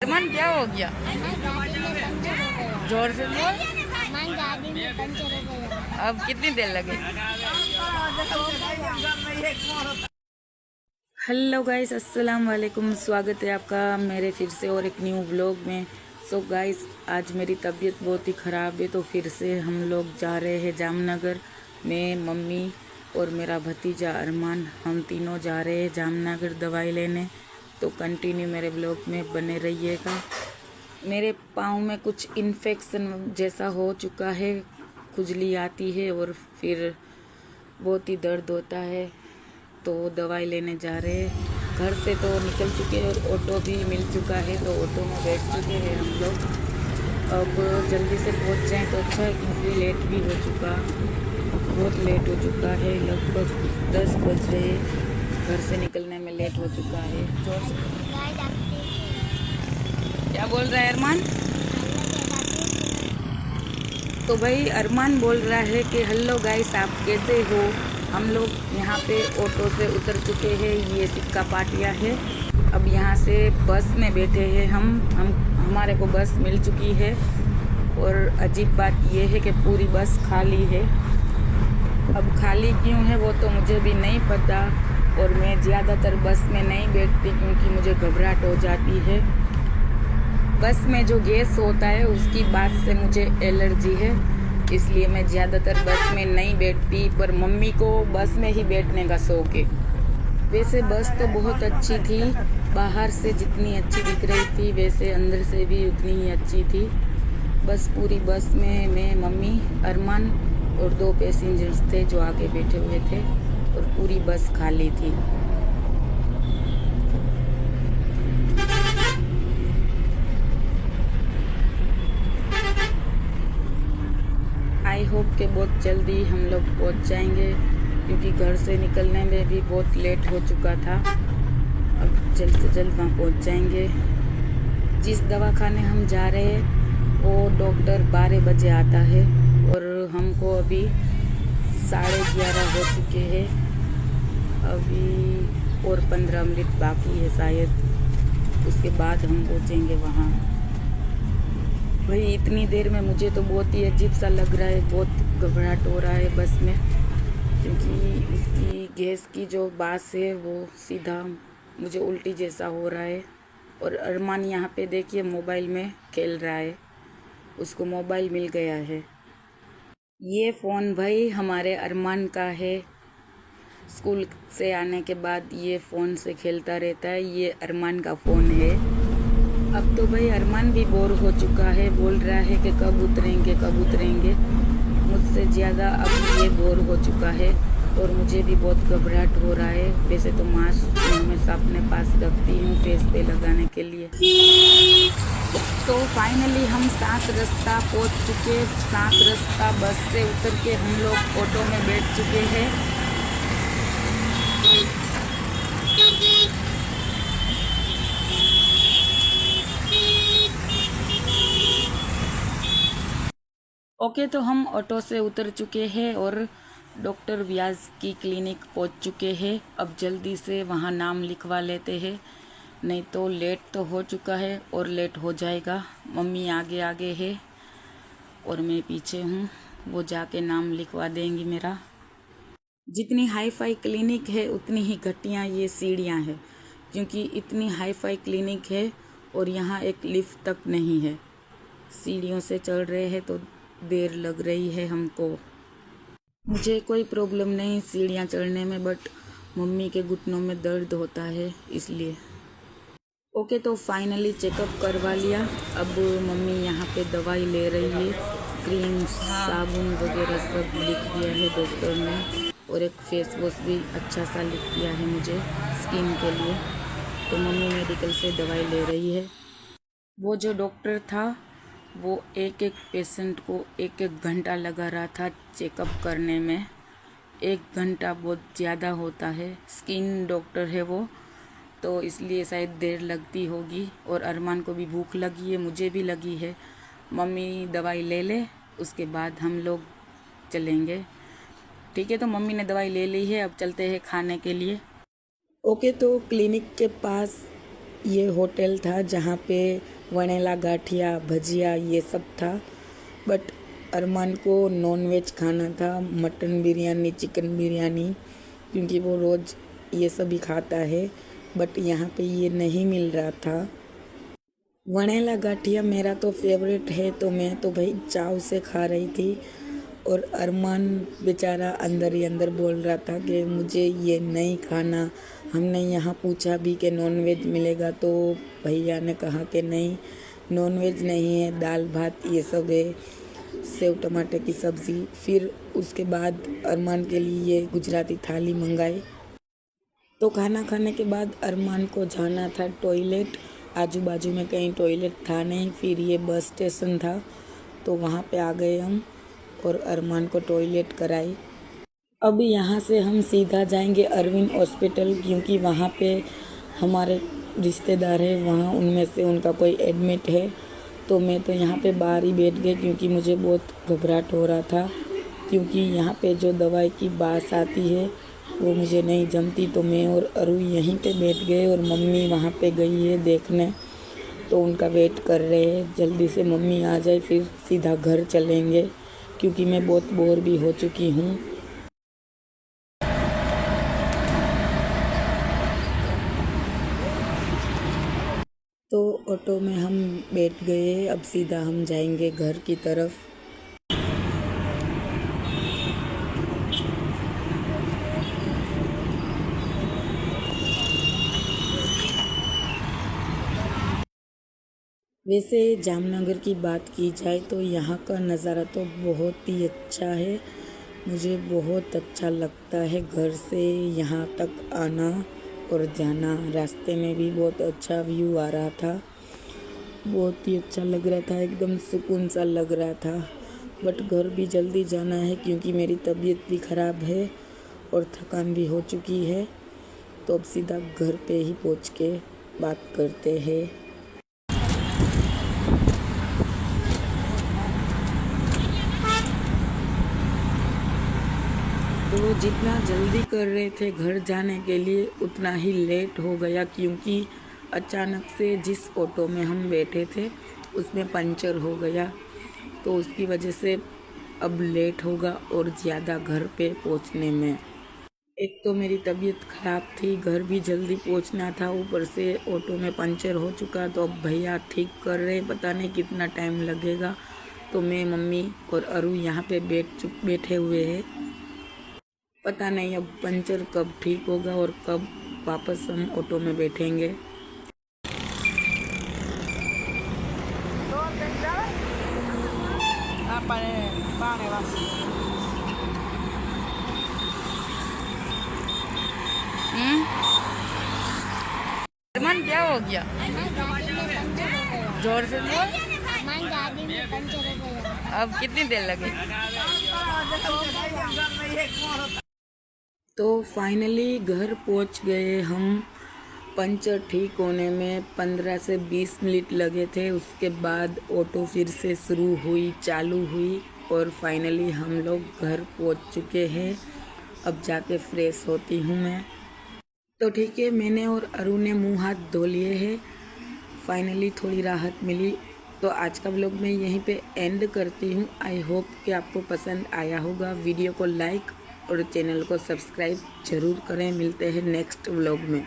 अरमान क्या हो गया? गाड़ी में पंचर हो गया। जोर से बोल। हमारी गाड़ी में पंचर हो गया। अब कितनी देर लगे? हेलो गाइस, अस्सलाम वालेकुम। स्वागत है आपका मेरे फिर से और एक न्यू व्लॉग में। सो गाइस, आज मेरी तबीयत बहुत ही ख़राब है, तो फिर से हम लोग जा रहे हैं जामनगर। मैं, मम्मी और मेरा भतीजा अरमान, हम तीनों जा रहे हैं जामनगर दवाई लेने। तो कंटिन्यू मेरे व्लॉग में बने रहिएगा। मेरे पाँव में कुछ इन्फेक्शन जैसा हो चुका है, खुजली आती है और फिर बहुत ही दर्द होता है, तो दवाई लेने जा रहे हैं। घर से तो निकल चुके हैं और ऑटो भी मिल चुका है, तो ऑटो में बैठ चुके हैं हम लोग। अब जल्दी से पहुंच जाएं तो अच्छा है, क्योंकि लेट भी हो चुका, बहुत लेट हो चुका है। लगभग 10 बज रहे हैं, घर से निकलने में लेट हो चुका है। गाइस आप क्या बोल रहा है अरमान? देखिए, तो भाई अरमान बोल रहा है कि हेलो गाइस, आप कैसे हो। हम लोग यहाँ पे ऑटो से उतर चुके हैं, ये सिक्का पाटिया है। अब यहाँ से बस में बैठे हैं हम हमारे को बस मिल चुकी है। और अजीब बात ये है कि पूरी बस खाली है। अब खाली क्यों है वो तो मुझे भी नहीं पता, और मैं ज़्यादातर बस में नहीं बैठती क्योंकि मुझे घबराहट हो जाती है। बस में जो गैस होता है उसकी बात से मुझे एलर्जी है, इसलिए मैं ज़्यादातर बस में नहीं बैठती। पर मम्मी को बस में ही बैठने का शौक है। वैसे बस तो बहुत अच्छी थी, बाहर से जितनी अच्छी दिख रही थी वैसे अंदर से भी उतनी ही अच्छी थी। बस पूरी बस में मैं, मम्मी, अरमान और 2 पैसेंजर्स थे जो आगे बैठे हुए थे, और पूरी बस खाली थी। आई होप कि बहुत जल्दी हम लोग पहुंच जाएंगे, क्योंकि घर से निकलने में भी बहुत लेट हो चुका था। अब जल्द से जल्द वहाँ पहुंच जाएंगे। जिस दवाखाने हम जा रहे हैं वो डॉक्टर 12 बजे आता है, और हमको अभी 11:30 हो चुके हैं। अभी और 15 मिनट बाकी है शायद, उसके बाद हम पहुँचेंगे वहाँ। भाई इतनी देर में मुझे तो बहुत ही अजीब सा लग रहा है, बहुत घबराहट हो रहा है बस में, क्योंकि उसकी गैस की जो बास है वो सीधा मुझे उल्टी जैसा हो रहा है। और अरमान यहाँ पे देखिए मोबाइल में खेल रहा है, उसको मोबाइल मिल गया है। ये फ़ोन भाई हमारे अरमान का है, स्कूल से आने के बाद ये फ़ोन से खेलता रहता है। ये अरमान का फ़ोन है। अब तो भाई अरमान भी बोर हो चुका है, बोल रहा है कि कब उतरेंगे कब उतरेंगे। मुझसे ज़्यादा अब ये बोर हो चुका है, और मुझे भी बहुत घबराहट हो रहा है। वैसे तो मास्क मैं हमेशा अपने पास रखती हूँ फेस पे लगाने के लिए। तो फाइनली हम 7 रास्ता पहुँच चुके। 7 रास्ता बस से उतर के हम लोग ऑटो में बैठ चुके हैं। ओके, तो हम ऑटो से उतर चुके हैं और डॉक्टर व्यास की क्लिनिक पहुंच चुके हैं। अब जल्दी से वहां नाम लिखवा लेते हैं, नहीं तो लेट तो हो चुका है और लेट हो जाएगा। मम्मी आगे आगे है और मैं पीछे हूँ, वो जाके नाम लिखवा देंगी मेरा। जितनी हाई फाई क्लिनिक है उतनी ही घटिया ये सीढ़ियाँ हैं, क्योंकि इतनी हाई फाई क्लिनिक है और यहाँ एक लिफ्ट तक नहीं है। सीढ़ियों से चल रहे हैं तो देर लग रही है हमको। मुझे कोई प्रॉब्लम नहीं सीढ़ियाँ चढ़ने में, बट मम्मी के घुटनों में दर्द होता है इसलिए। ओके, तो फाइनली चेकअप करवा लिया। अब मम्मी यहाँ पे दवाई ले रही है, क्रीम साबुन वगैरह सब लिख दिया है डॉक्टर ने, और एक फेस वॉश भी अच्छा सा लिख दिया है मुझे स्किन के लिए। तो मम्मी मेडिकल से दवाई ले रही है। वो जो डॉक्टर था वो एक एक पेशेंट को 1-1 घंटा लगा रहा था चेकअप करने में। 1 घंटा बहुत ज़्यादा होता है, स्किन डॉक्टर है वो, तो इसलिए शायद देर लगती होगी। और अरमान को भी भूख लगी है, मुझे भी लगी है। मम्मी दवाई ले ले, उसके बाद हम लोग चलेंगे। ठीक है, तो मम्मी ने दवाई ले ली है, अब चलते हैं खाने के लिए। ओके, तो क्लिनिक के पास ये होटल था जहाँ पे वनेला गाठिया भजिया ये सब था। बट अरमान को नॉनवेज खाना था, मटन बिरयानी, चिकन बिरयानी, क्योंकि वो रोज़ ये सभी खाता है। बट यहाँ पे ये नहीं मिल रहा था। वनेला गाठिया मेरा तो फेवरेट है, तो मैं तो भाई चाव से खा रही थी। और अरमान बेचारा अंदर ही अंदर बोल रहा था कि मुझे ये नहीं खाना। हमने यहाँ पूछा भी कि नॉनवेज मिलेगा, तो भैया ने कहा कि नहीं, नॉनवेज नहीं है, दाल भात ये सब है, सेव टमाटर की सब्ज़ी। फिर उसके बाद अरमान के लिए गुजराती थाली मंगाई। तो खाना खाने के बाद अरमान को जाना था टॉयलेट। आजू बाजू में कहीं टॉयलेट था नहीं। फिर ये बस स्टेशन था, तो वहाँ पे आ गए हम और अरमान को टॉयलेट कराई। अब यहाँ से हम सीधा जाएंगे अरविंद हॉस्पिटल, क्योंकि वहाँ पे हमारे रिश्तेदार है, वहाँ उनमें से उनका कोई एडमिट है। तो मैं तो यहाँ पे बाहर ही बैठ गई, क्योंकि मुझे बहुत घबराहट हो रहा था, क्योंकि यहाँ पे जो दवाई की बास आती है वो मुझे नहीं जमती। तो मैं और अरु यहीं पे बैठ गए और मम्मी वहाँ पे गई है देखने, तो उनका वेट कर रहे हैं। जल्दी से मम्मी आ जाए फिर सीधा घर चलेंगे, क्योंकि मैं बहुत बोर भी हो चुकी हूँ। तो ऑटो में हम बैठ गए। अब सीधा हम जाएंगे घर की तरफ। वैसे जामनगर की बात की जाए तो यहाँ का नज़ारा तो बहुत ही अच्छा है। मुझे बहुत अच्छा लगता है घर से यहाँ तक आना और जाना। रास्ते में भी बहुत अच्छा व्यू आ रहा था, बहुत ही अच्छा लग रहा था, एकदम सुकून सा लग रहा था। बट घर भी जल्दी जाना है, क्योंकि मेरी तबीयत भी ख़राब है और थकान भी हो चुकी है। तो अब सीधा घर पे ही पहुँच के बात करते हैं। तो जितना जल्दी कर रहे थे घर जाने के लिए, उतना ही लेट हो गया, क्योंकि अचानक से जिस ऑटो में हम बैठे थे उसमें पंचर हो गया। तो उसकी वजह से अब लेट होगा और ज़्यादा घर पे पहुंचने में। एक तो मेरी तबीयत ख़राब थी, घर भी जल्दी पहुंचना था, ऊपर से ऑटो में पंचर हो चुका। तो अब भैया ठीक कर रहे, पता नहीं कितना टाइम लगेगा। तो मैं, मम्मी और अरु यहाँ पे बैठे हुए हैं। पता नहीं अब पंचर कब ठीक होगा और कब वापस हम ऑटो में बैठेंगे। अरमान क्या हो गया? हमारी गाड़ी में पंचर हो गया। जोर से बोल। हमारी गाड़ी में पंचर हो गया। अब कितनी देर लगी? तो फाइनली घर पहुंच गए हम। पंचर ठीक होने में 15 से 20 मिनट लगे थे। उसके बाद ऑटो फिर से चालू हुई और फाइनली हम लोग घर पहुंच चुके हैं। अब जाके फ्रेश होती हूँ मैं। तो ठीक है, मैंने और अरु ने मुंह हाथ धो लिए हैं। फाइनली थोड़ी राहत मिली। तो आज का व्लॉग मैं यहीं पे एंड करती हूँ। आई होप कि आपको पसंद आया होगा। वीडियो को लाइक और चैनल को सब्सक्राइब ज़रूर करें। मिलते हैं नेक्स्ट व्लॉग में।